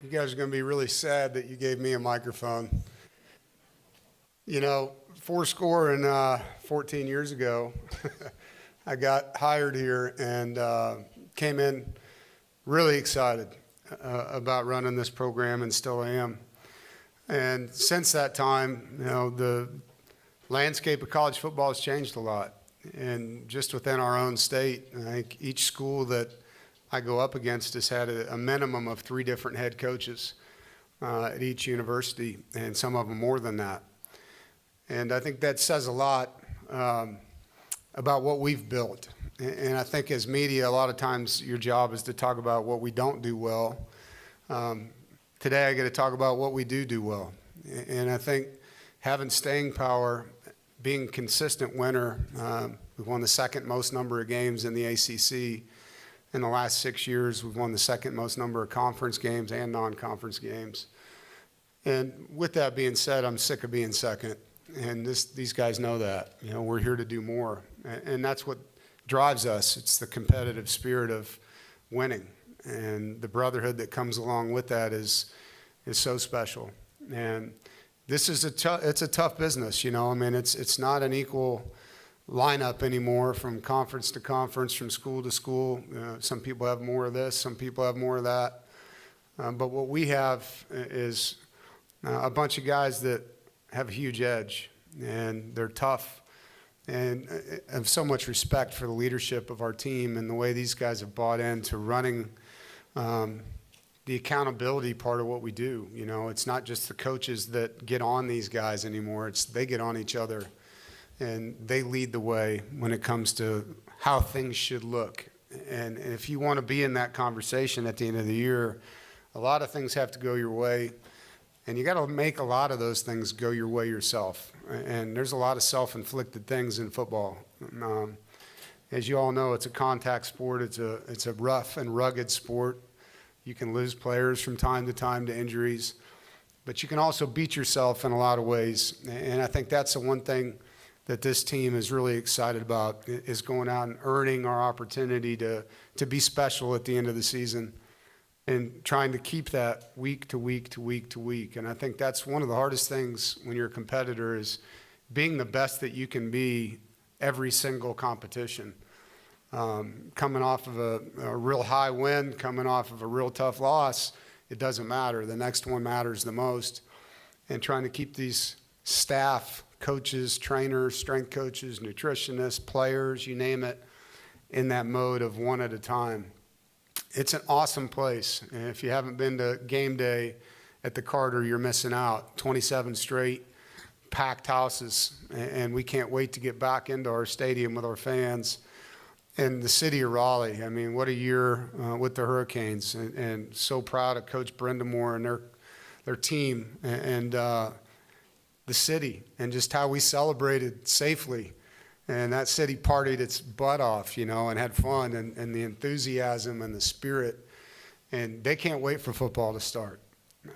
You guys are going to be really sad that you gave me a microphone. You know, 14 years ago, I got hired here and came in really excited about running this program, and still am. And since that time, you know, the landscape of college football has changed a lot. And just within our own state, I think each school that I go up against has had a minimum of 3 different head coaches at each university, and some of them more than that. And I think that says a lot about what we've built. And I think as media, a lot of times your job is to talk about what we don't do well. Today I get to talk about what we do well. And I think having staying power, being a consistent winner, we've won the second most number of games in the ACC. In the last 6 years, we've won the second most number of conference games and non-conference games. And with that being said, I'm sick of being second. And these guys know that. You know, we're here to do more. And that's what drives us. It's the competitive spirit of winning. And the brotherhood that comes along with that is so special. And this is it's a tough business, you know. I mean, it's not an equal lineup anymore from conference to conference, from school to school. Some people have more of this, some people have more of that. But what we have is a bunch of guys that have a huge edge, and they're tough. And I have so much respect for the leadership of our team and the way these guys have bought into running the accountability part of what we do. You know, it's not just the coaches that get on these guys anymore. It's they get on each other. And they lead the way when it comes to how things should look. And if you want to be in that conversation at the end of the year, a lot of things have to go your way. And you got to make a lot of those things go your way yourself. And there's a lot of self-inflicted things in football. As you all know, it's a contact sport. It's a rough and rugged sport. You can lose players from time to time to injuries. But you can also beat yourself in a lot of ways. And I think that's the one thing that this team is really excited about, is going out and earning our opportunity to be special at the end of the season and trying to keep that week to week to week to week. And I think that's one of the hardest things when you're a competitor, is being the best that you can be every single competition. Coming off of a real high win, coming off of a real tough loss, it doesn't matter. The next one matters the most. And trying to keep these staff, coaches, trainers, strength coaches, nutritionists, players, you name it, in that mode of one at a time. It's an awesome place. And if you haven't been to game day at the Carter, you're missing out. 27 straight packed houses, and we can't wait to get back into our stadium with our fans. And the city of Raleigh, I mean, what a year with the Hurricanes, and so proud of Coach Brendamore and their team, and the city, and just how we celebrated safely. And that city partied its butt off, you know, and had fun, and the enthusiasm and the spirit. And they can't wait for football to start.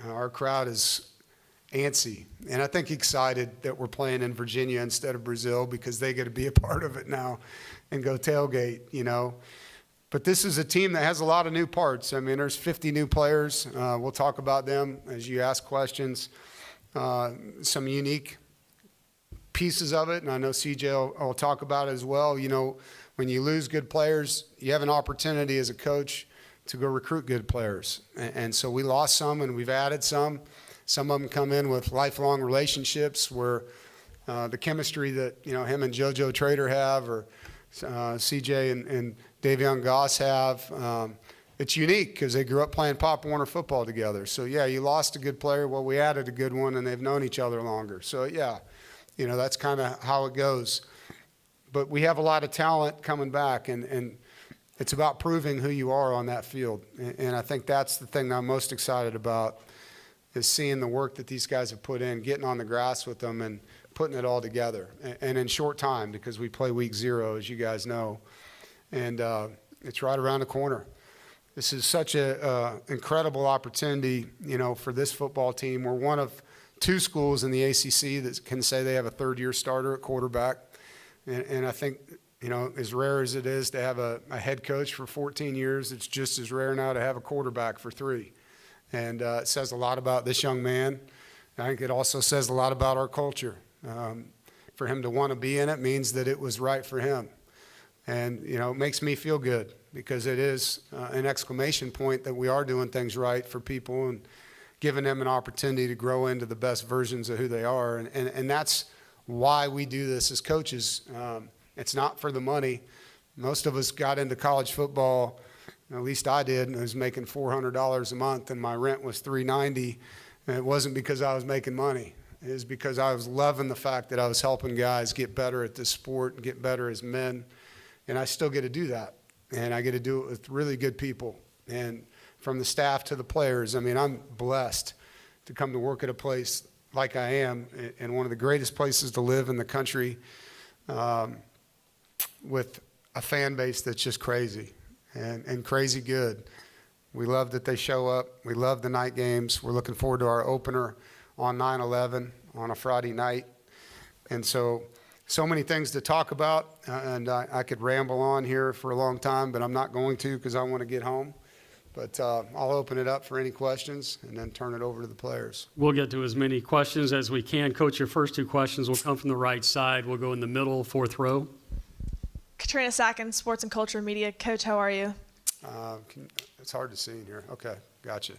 Our crowd is antsy, and I think excited that we're playing in Virginia instead of Brazil, because they get to be a part of it now and go tailgate, you know. But this is a team that has a lot of new parts. I mean, there's 50 new players. We'll talk about them as you ask questions. Some unique pieces of it, and I know CJ will talk about it as well. You know, when you lose good players, you have an opportunity as a coach to go recruit good players. And so we lost some, and we've added some. Some of them come in with lifelong relationships where the chemistry that, you know, him and JoJo Trader have, or CJ and Davion Goss have, it's unique because they grew up playing Pop Warner football together. So, yeah, you lost a good player. Well, we added a good one, and they've known each other longer. So, yeah, you know, that's kind of how it goes. But we have a lot of talent coming back, and it's about proving who you are on that field. And I think that's the thing that I'm most excited about, is seeing the work that these guys have put in, getting on the grass with them and putting it all together. And in short time, because we play week 0, as you guys know. And it's right around the corner. This is such an incredible opportunity, you know, for this football team. We're one of 2 schools in the ACC that can say they have a third-year starter at quarterback. And I think, you know, as rare as it is to have a head coach for 14 years, it's just as rare now to have a quarterback for 3. And it says a lot about this young man. I think it also says a lot about our culture. For him to want to be in it means that it was right for him. And, you know, it makes me feel good because it is an exclamation point that we are doing things right for people and giving them an opportunity to grow into the best versions of who they are. And that's why we do this as coaches. It's not for the money. Most of us got into college football, at least I did, and I was making $400 a month, and my rent was $390. And it wasn't because I was making money. It was because I was loving the fact that I was helping guys get better at this sport and get better as men. And I still get to do that. And I get to do it with really good people. And from the staff to the players, I mean, I'm blessed to come to work at a place like I am, in one of the greatest places to live in the country, with a fan base that's just crazy and crazy good. We love that they show up. We love the night games. We're looking forward to our opener on 9/11 on a Friday night. And so many things to talk about, and I could ramble on here for a long time, but I'm not going to because I want to get home. But I'll open it up for any questions and then turn it over to the players. We'll get to as many questions as we can. Coach, your first two questions will come from the right side. We'll go in the middle, fourth row. Katrina Sackins, Sports and Culture Media. Coach, how are you? It's hard to see in here. Okay, gotcha.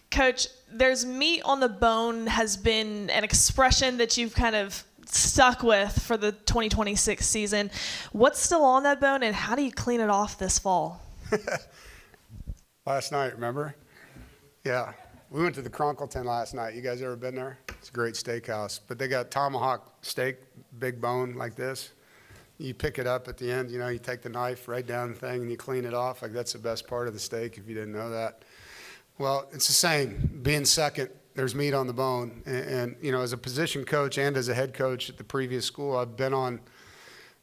Coach, there's meat on the bone has been an expression that you've kind of stuck with for the 2026 season. What's still on that bone, and how do you clean it off this fall? Last night, remember? Yeah. We went to the Cronkleton last night. You guys ever been there? It's a great steakhouse. But they got tomahawk steak, big bone like this. You pick it up at the end, you know, you take the knife right down the thing and you clean it off. Like, that's the best part of the steak if you didn't know that. Well, it's the same. Being second, there's meat on the bone. And you know, as a position coach and as a head coach at the previous school, I've been on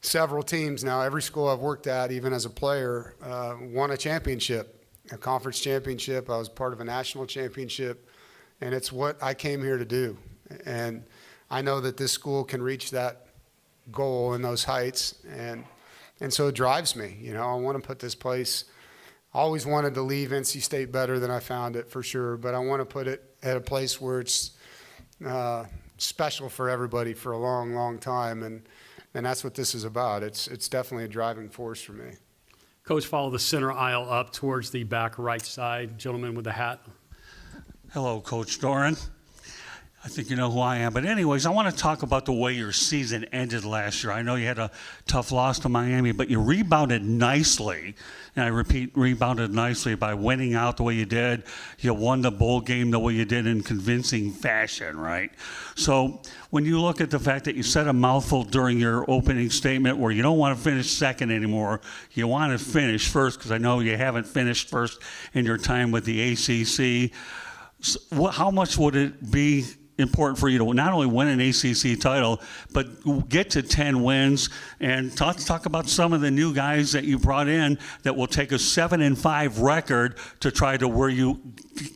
several teams now. Every school I've worked at, even as a player, won a championship. A conference championship. I was part of a national championship, and it's what I came here to do. And I know that this school can reach that goal and those heights, and so it drives me. You know, I want to put this place. I always wanted to leave NC State better than I found it, for sure, but I want to put it at a place where it's special for everybody for a long, long time, and that's what this is about. It's definitely a driving force for me. Coach, follow the center aisle up towards the back right side. Gentleman with the hat. Hello, Coach Doeren. I think you know who I am. But anyways, I want to talk about the way your season ended last year. I know you had a tough loss to Miami, but you rebounded nicely. And I repeat, rebounded nicely by winning out the way you did. You won the bowl game the way you did in convincing fashion, right? So when you look at the fact that you said a mouthful during your opening statement where you don't want to finish second anymore, you want to finish first, because I know you haven't finished first in your time with the ACC. So how much would it be important for you to not only win an ACC title, but get to 10 wins, and talk about some of the new guys that you brought in that will take a 7-5 record to try to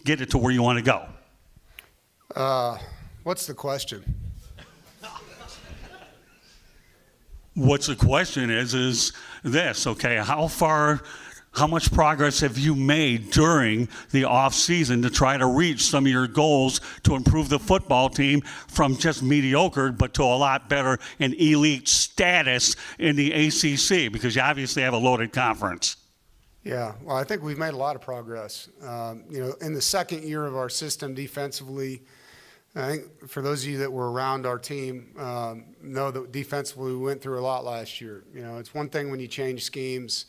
get it to where you want to go? What's the question? What's the question is this, okay, how much progress have you made during the off season to try to reach some of your goals to improve the football team from just mediocre but to a lot better and elite status in the ACC, because you obviously have a loaded conference? Yeah, well, I think we've made a lot of progress. You know, in the second year of our system defensively, I think for those of you that were around our team, know that defensively we went through a lot last year. You know, it's one thing when you change schemes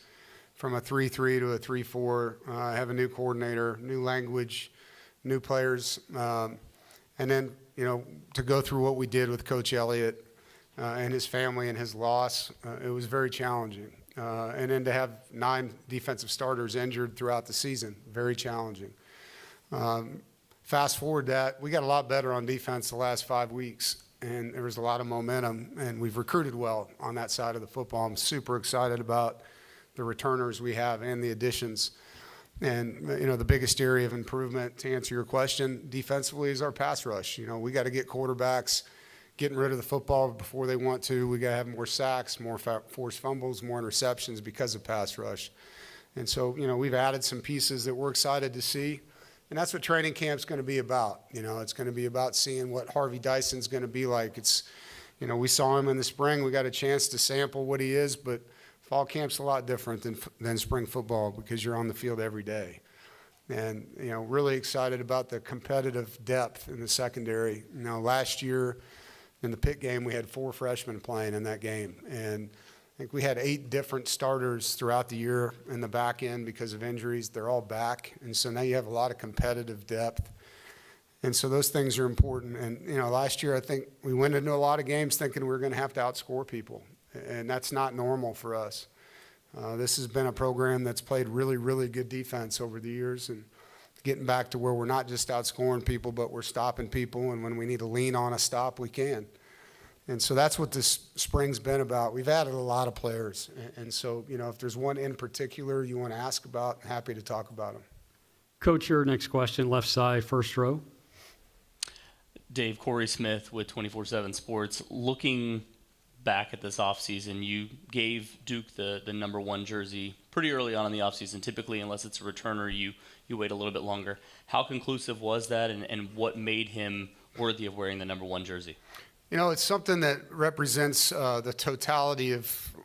from a 3-3 to a 3-4, have a new coordinator, new language, new players, and then, you know, to go through what we did with Coach Eliot and his family and his loss, it was very challenging. And then to have 9 defensive starters injured throughout the season, very challenging. Fast forward that, we got a lot better on defense the last 5 weeks, and there was a lot of momentum, and we've recruited well on that side of the football. I'm super excited about the returners we have and the additions. And, you know, the biggest area of improvement, to answer your question, defensively is our pass rush. You know, we got to get quarterbacks getting rid of the football before they want to. We got to have more sacks, more forced fumbles, more interceptions because of pass rush. And so, you know, we've added some pieces that we're excited to see. And that's what training camp's going to be about. It's going to be about seeing what Harvey Dyson's going to be like. We saw him in the spring. We got a chance to sample what he is, but fall camp's a lot different than spring football because you're on the field every day. And, really excited about the competitive depth in the secondary. Last year in the Pitt game, we had 4 freshmen playing in that game. And I think we had 8 different starters throughout the year in the back end because of injuries. They're all back. And so now you have a lot of competitive depth. And so those things are important. And, last year I think we went into a lot of games thinking we were going to have to outscore people. And that's not normal for us. This has been a program that's played really, really good defense over the years and getting back to where we're not just outscoring people, but we're stopping people. And when we need to lean on a stop, we can. And so that's what this spring's been about. We've added a lot of players. And so, if there's one in particular you want to ask about, I'm happy to talk about them. Coach, your next question, left side, first row. Dave, Corey Smith with 24/7 Sports. Looking back at this offseason, you gave Duke the number 1 jersey pretty early on in the offseason. Typically, unless it's a returner, you wait a little bit longer. How conclusive was that, and what made him worthy of wearing the number 1 jersey? It's something that represents the totality of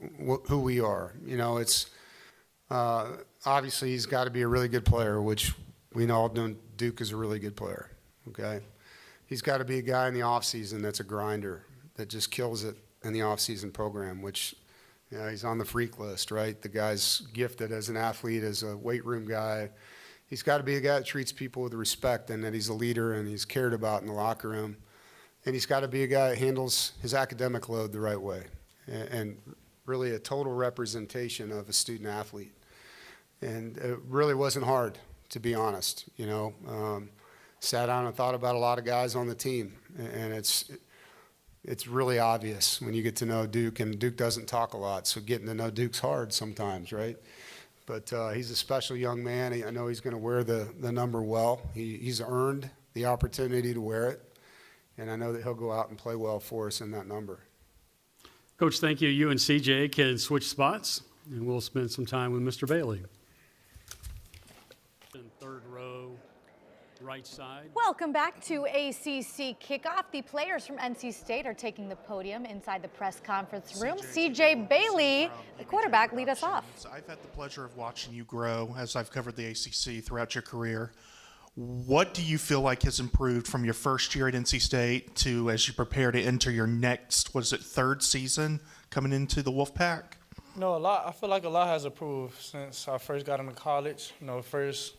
who we are. It's obviously he's got to be a really good player, which we all know Duke is a really good player, okay? He's got to be a guy in the offseason that's a grinder, that just kills it in the offseason program, which he's on the freak list, right? The guy's gifted as an athlete, as a weight room guy. He's got to be a guy that treats people with respect and that he's a leader and he's cared about in the locker room. And he's got to be a guy that handles his academic load the right way and really a total representation of a student athlete. And it really wasn't hard, to be honest. Sat down and thought about a lot of guys on the team, and it's really obvious when you get to know Duke, and Duke doesn't talk a lot, so getting to know Duke's hard sometimes, right? But he's a special young man. I know he's going to wear the number well. He's earned the opportunity to wear it. And I know that he'll go out and play well for us in that number. Coach, thank you. You and CJ can switch spots, and we'll spend some time with Mr. Bailey. Third row, right side. Welcome back to ACC Kickoff. The players from NC State are taking the podium inside the press conference room. CJ Bailey, the quarterback, lead us off. I've had the pleasure of watching you grow as I've covered the ACC throughout your career. What do you feel like has improved from your first year at NC State to as you prepare to enter your next, what is it, 3rd season coming into the Wolfpack? A lot. I feel like a lot has improved since I first got into college. First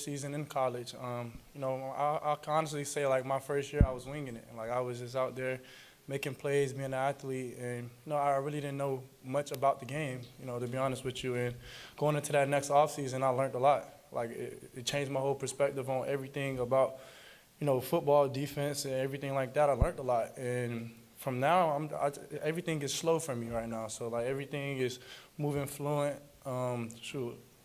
season in college. I can honestly say like my first year I was winging it. Like I was just out there making plays, being an athlete, and I really didn't know much about the game. To be honest with you, and going into that next offseason, I learned a lot. Like it changed my whole perspective on everything about, football, defense, and everything like that. I learned a lot, and from now, everything is slow for me right now. So like everything is moving fluent.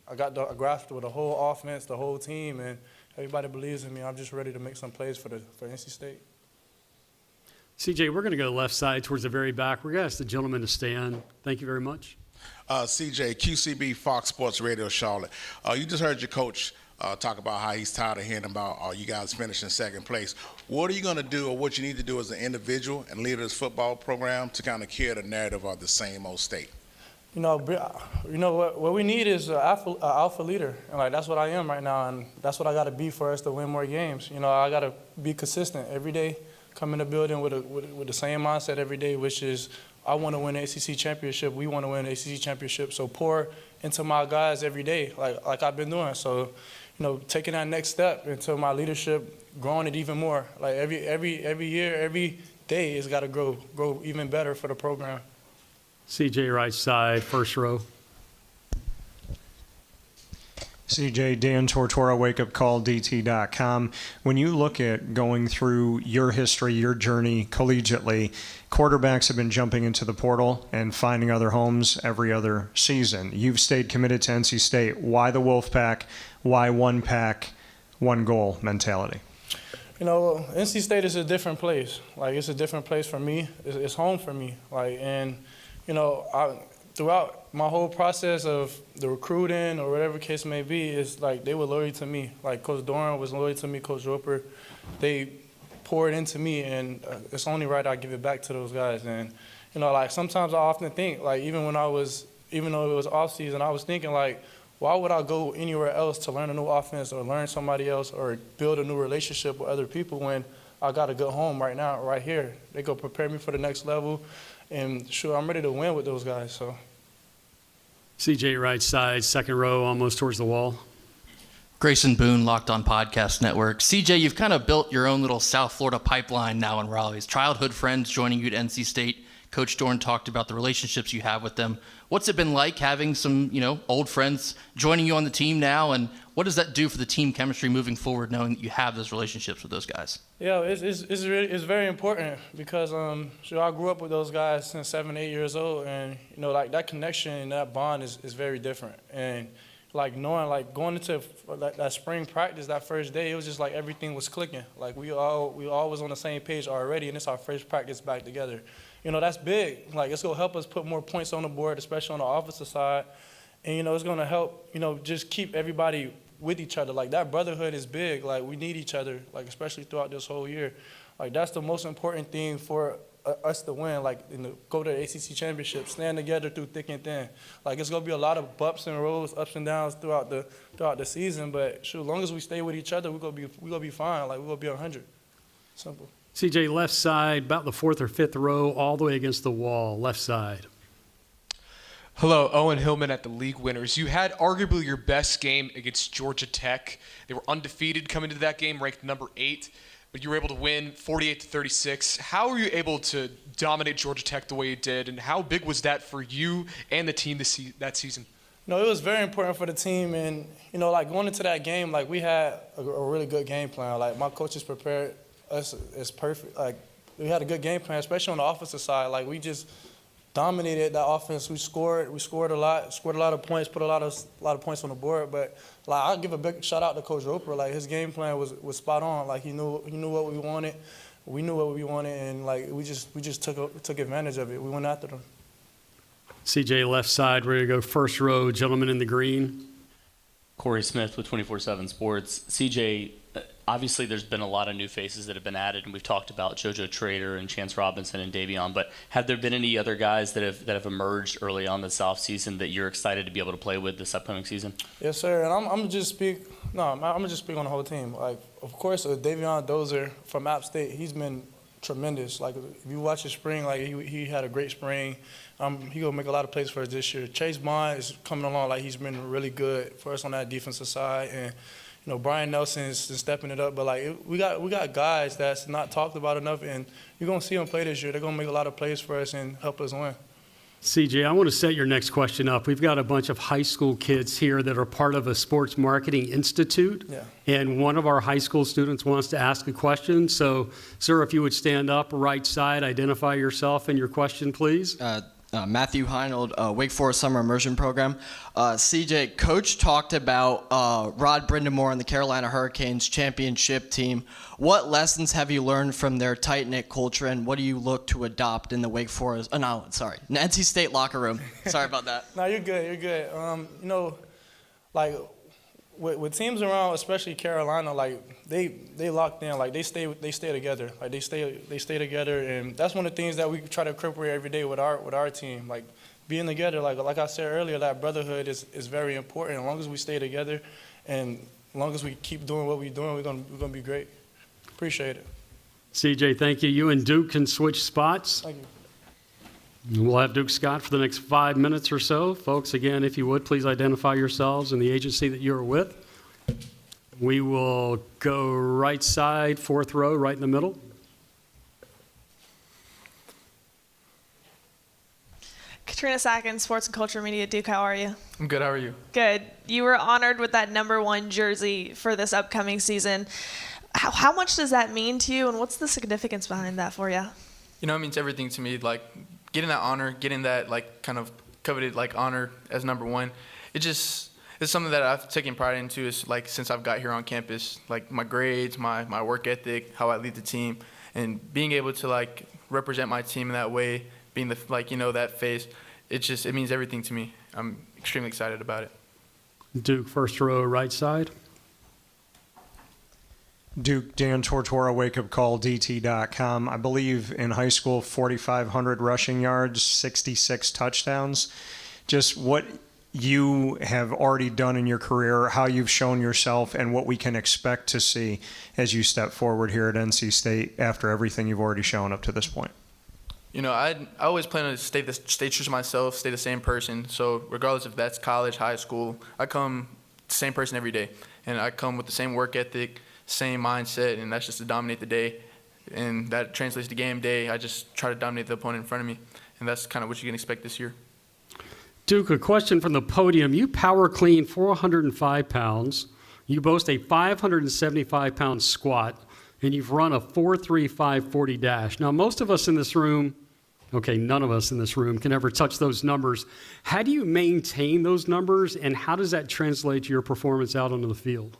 I got the grasp with the whole offense, the whole team, and everybody believes in me. I'm just ready to make some plays for NC State. CJ, we're going to go left side towards the very back. We're going to ask the gentleman to stand. Thank you very much. CJ, QCB, Fox Sports Radio, Charlotte. You just heard your coach talk about how he's tired of hearing about you guys finishing 2nd place. What are you going to do, or what you need to do as an individual and leader of this football program to kind of carry the narrative of the same old state? What we need is an alpha leader, and like that's what I am right now, and that's what I got to be for us to win more games. I got to be consistent every day, come in the building with the same mindset every day, which is I want to win the ACC championship. We want to win the ACC championship. So pour into my guys every day, like I've been doing. So, taking that next step into my leadership, growing it even more. Like every year, every day, it's got to grow even better for the program. CJ, right side, first row. CJ, Dan Tortora, wakeupcalldt.com. When you look at going through your history, your journey collegiately, quarterbacks have been jumping into the portal and finding other homes every other season. You've stayed committed to NC State. Why the Wolfpack? Why one pack, one goal mentality? NC State is a different place. Like, it's a different place for me. It's home for me. Like, and, throughout my whole process of the recruiting or whatever case may be, it's like they were loyal to me. Like Coach Doeren was loyal to me, Coach Roper. They poured into me, and it's only right I give it back to those guys. And, you know, like sometimes I often think, like even though it was off season, I was thinking like, why would I go anywhere else to learn a new offense or learn somebody else or build a new relationship with other people when I got a good home right now, right here? They go prepare me for the next level, and sure, I'm ready to win with those guys. So. CJ, right side, second row, almost towards the wall. Grayson Boone, Locked On Podcast Network. CJ, you've kind of built your own little South Florida pipeline now in Raleigh. Childhood friends joining you at NC State. Coach Doeren talked about the relationships you have with them. What's it been like having some, old friends joining you on the team now, and what does that do for the team chemistry moving forward, knowing that you have those relationships with those guys? Yeah, it's very important because I grew up with those guys since 7, 8 years old, and like that connection and that bond is very different. And like knowing, like going into that spring practice that first day, it was just like everything was clicking. Like we all was on the same page already, and it's our first practice back together. That's big. Like, it's going to help us put more points on the board, especially on the offensive side. And, it's going to help, just keep everybody with each other. Like, that brotherhood is big. Like, we need each other, like, especially throughout this whole year. Like, that's the most important thing for us to win, like, go to the ACC championship, stand together through thick and thin. Like, it's going to be a lot of bumps and rolls, ups and downs throughout the season. But, sure, as long as we stay with each other, we're going to be fine. Like, we're going to be 100. Simple. CJ, left side, about the fourth or fifth row, all the way against the wall, left side. Hello, Owen Hillman at the League Winners. You had arguably your best game against Georgia Tech. They were undefeated coming into that game, ranked number 8, but you were able to win 48-36. How were you able to dominate Georgia Tech the way you did, and how big was that for you and the team that season? No, it was very important for the team, and like going into that game, like we had a really good game plan. Like my coaches prepared us is perfect. Like we had a good game plan, especially on the offensive side. Like we just dominated that offense. We scored a lot of points, put a lot of points on the board. But like I'll give a big shout out to Coach Roper. Like his game plan was spot on. Like he knew what we wanted. We knew what we wanted, and like we just took advantage of it. We went after them. CJ, left side, ready to go first row, gentleman in the green. Corey Smith with 24/7 Sports. CJ, obviously there's been a lot of new faces that have been added, and we've talked about JoJo Trader and Chance Robinson and Davion, but have there been any other guys that have emerged early on this offseason that you're excited to be able to play with this upcoming season? Yes, sir, and I'm gonna just speak on the whole team. Like, of course, Davion Dozer from App State, he's been tremendous. Like, if you watch his spring, like he had a great spring. He gonna make a lot of plays for us this year. Chase Bond is coming along, like he's been really good for us on that defensive side, and Brian Nelson is stepping it up. But like we got guys that's not talked about enough, and you're gonna see them play this year. They're gonna make a lot of plays for us and help us win. CJ, I want to set your next question up. We've got a bunch of high school kids here that are part of a sports marketing institute. Yeah. And one of our high school students wants to ask a question. So, sir, if you would stand up, right side, identify yourself and your question, please. Matthew Heinold, Wake Forest Summer Immersion Program. CJ, Coach talked about Rod Brindamore and the Carolina Hurricanes championship team. What lessons have you learned from their tight-knit culture, and what do you look to adopt in the Wake Forest, NC State locker room? Sorry about that. No, you're good. You're good. Like with teams around, especially Carolina, like they locked in, like they stay together, like they stay together, and that's one of the things that we try to incorporate every day with our team, like being together. Like I said earlier, that brotherhood is very important. As long as we stay together, and as long as we keep doing what we're doing, we're gonna be great. Appreciate it. CJ, thank you. You and Duke can switch spots. Thank you. We'll have Duke Scott for the next 5 minutes or so. Folks, again, if you would, please identify yourselves and the agency that you're with. We will go right side, fourth row, right in the middle. Katrina Sackins, Sports and Culture Media, Duke, how are you? I'm good. How are you? Good. You were honored with that #1 jersey for this upcoming season. How much does that mean to you, and what's the significance behind that for you? It means everything to me. Like, getting that honor, getting that, like, kind of coveted, like, honor as #1, it's something that I've taken pride into is, like, since I've got here on campus, like, my grades, my work ethic, how I lead the team, and being able to, like, represent my team in that way, being the, like, that face, it means everything to me. I'm extremely excited about it. Duke, first row, right side. Duke, Dan Tortora, wake up call, DT.com. I believe in high school, 4,500 rushing yards, 66 touchdowns. Just what you have already done in your career, how you've shown yourself, and what we can expect to see as you step forward here at NC State after everything you've already shown up to this point. You know, I always plan to stay true to myself, stay the same person. So regardless if that's college, high school, I come the same person every day. And I come with the same work ethic, same mindset, and that's just to dominate the day. And that translates to game day. I just try to dominate the opponent in front of me. And that's kind of what you can expect this year. Duke, a question from the podium. You power clean 405 pounds. You boast a 575-pound squat, and you've run a 4.35 40 dash. Now, most of us in this room, okay, none of us in this room can ever touch those numbers. How do you maintain those numbers, and how does that translate to your performance out onto the field?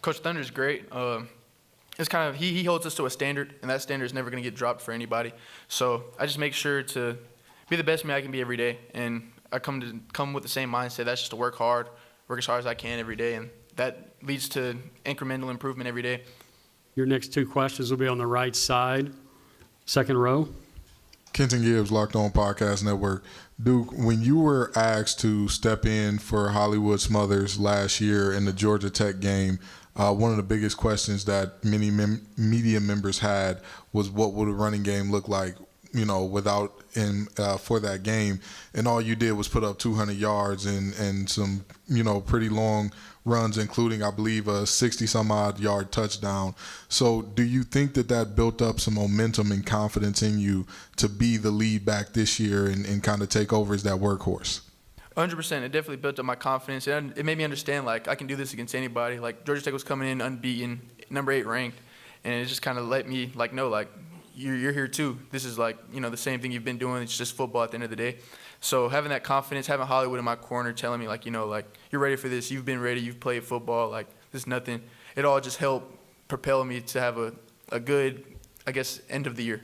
Coach Thunder is great. It's kind of he holds us to a standard, and that standard is never going to get dropped for anybody. So I just make sure to be the best me I can be every day, and I come with the same mindset. That's just to work hard, work as hard as I can every day, and that leads to incremental improvement every day. Your next two questions will be on the right side, second row. Kenton Gibbs, Locked On Podcast Network. Duke, when you were asked to step in for Hollywood Smothers last year in the Georgia Tech game, one of the biggest questions that many media members had was what would a running game look like, you know, without him for that game. And all you did was put up 200 yards and some, you know, pretty long runs, including, I believe, a 60-some-odd yard touchdown. So do you think that built up some momentum and confidence in you to be the lead back this year and kind of take over as that workhorse? 100%. It definitely built up my confidence. And it made me understand, like, I can do this against anybody. Like, Georgia Tech was coming in unbeaten, number 8 ranked. And it just kind of let me, like, know, like, you're here too. This is, like, you know, the same thing you've been doing. It's just football at the end of the day. So having that confidence, having Hollywood in my corner telling me, like, you know, like, you're ready for this. You've been ready. You've played football. Like, this is nothing. It all just helped propel me to have a good, I guess, end of the year.